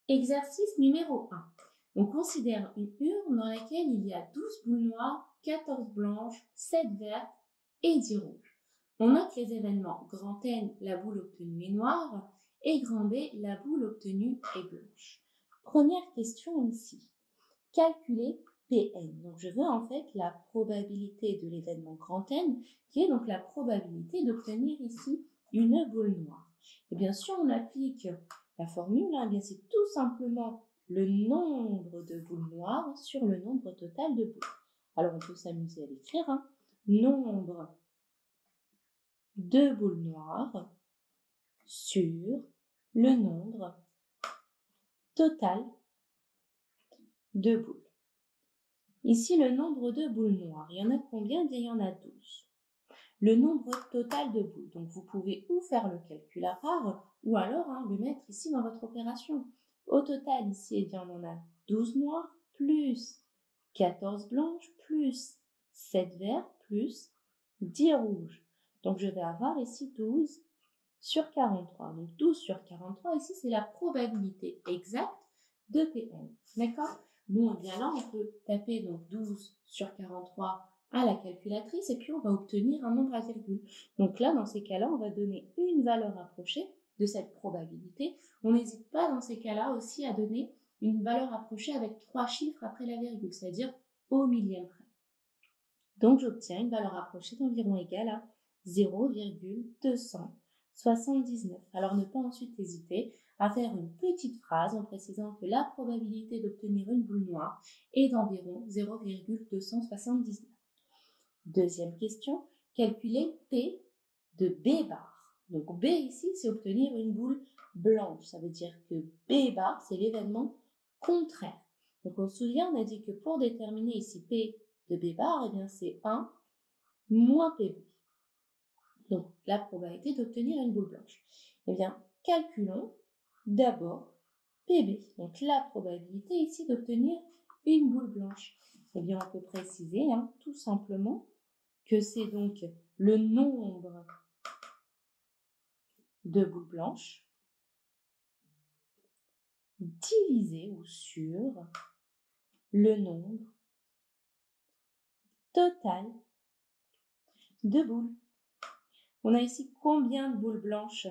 Exercice numéro 1. On considère une urne dans laquelle il y a 12 boules noires, 14 blanches, 7 vertes et 10 rouges. On note les événements. Grand N, la boule obtenue est noire, et grand B, la boule obtenue est blanche. Première question ici. Calculer Pn. Donc je veux en fait la probabilité de l'événement grand N, qui est donc la probabilité d'obtenir ici une boule noire. Et bien sûr, on applique la formule, eh bien c'est tout simplement le nombre de boules noires sur le nombre total de boules. Alors on peut s'amuser à l'écrire, nombre de boules noires sur le nombre total de boules. Ici, le nombre de boules noires, il y en a combien? Il y en a 12. Le nombre total de boules, donc vous pouvez ou faire le calcul à part, ou alors le mettre ici dans votre opération. Au total, ici, eh bien, on en a 12 noires, plus 14 blanches, plus 7 verts, plus 10 rouges. Donc, je vais avoir ici 12 sur 43. Donc, 12 sur 43, ici, c'est la probabilité exacte de Pn. D'accord? Bon, et bien là, on peut taper donc 12 sur 43 à la calculatrice et puis on va obtenir un nombre à virgule. Donc là, dans ces cas-là, on va donner une valeur approchée de cette probabilité. On n'hésite pas dans ces cas-là aussi à donner une valeur approchée avec 3 chiffres après la virgule, c'est-à-dire au millième près. Donc j'obtiens une valeur approchée d'environ égale à 0,279. Alors ne pas ensuite hésiter à faire une petite phrase en précisant que la probabilité d'obtenir une boule noire est d'environ 0,279. Deuxième question, calculer P de B bar. Donc B ici, c'est obtenir une boule blanche. Ça veut dire que B bar, c'est l'événement contraire. Donc on se souvient, on a dit que pour déterminer ici P de B bar, eh bien c'est 1 moins PB. Donc la probabilité d'obtenir une boule blanche. Eh bien, calculons d'abord PB. Donc la probabilité ici d'obtenir une boule blanche. Eh bien, on peut préciser tout simplement que c'est donc le nombre de boules blanches divisé ou sur le nombre total de boules. On a ici combien de boules blanches?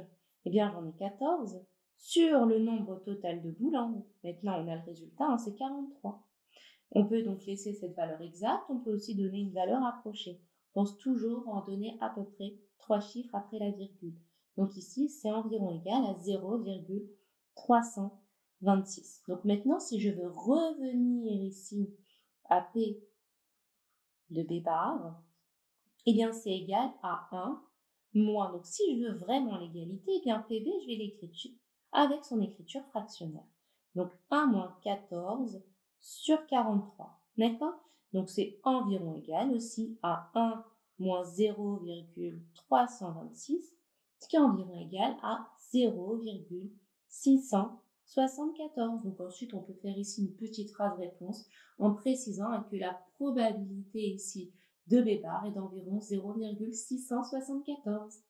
Eh bien, j'en ai 14 sur le nombre total de boules. Maintenant, on a le résultat, c'est 43. On peut donc laisser cette valeur exacte. On peut aussi donner une valeur approchée. On pense toujours en donner à peu près 3 chiffres après la virgule. Donc ici, c'est environ égal à 0,326. Donc maintenant, si je veux revenir ici à P de B bar, eh bien, c'est égal à 1 moins. Donc, si je veux vraiment l'égalité, eh bien, PB, je vais l'écrire avec son écriture fractionnaire. Donc, 1 moins 14 sur 43. D'accord? Donc, c'est environ égal aussi à 1 moins 0,326, ce qui est environ égal à 0,674. Donc, ensuite, on peut faire ici une petite phrase réponse en précisant que la probabilité ici de B bar est d'environ 0,674.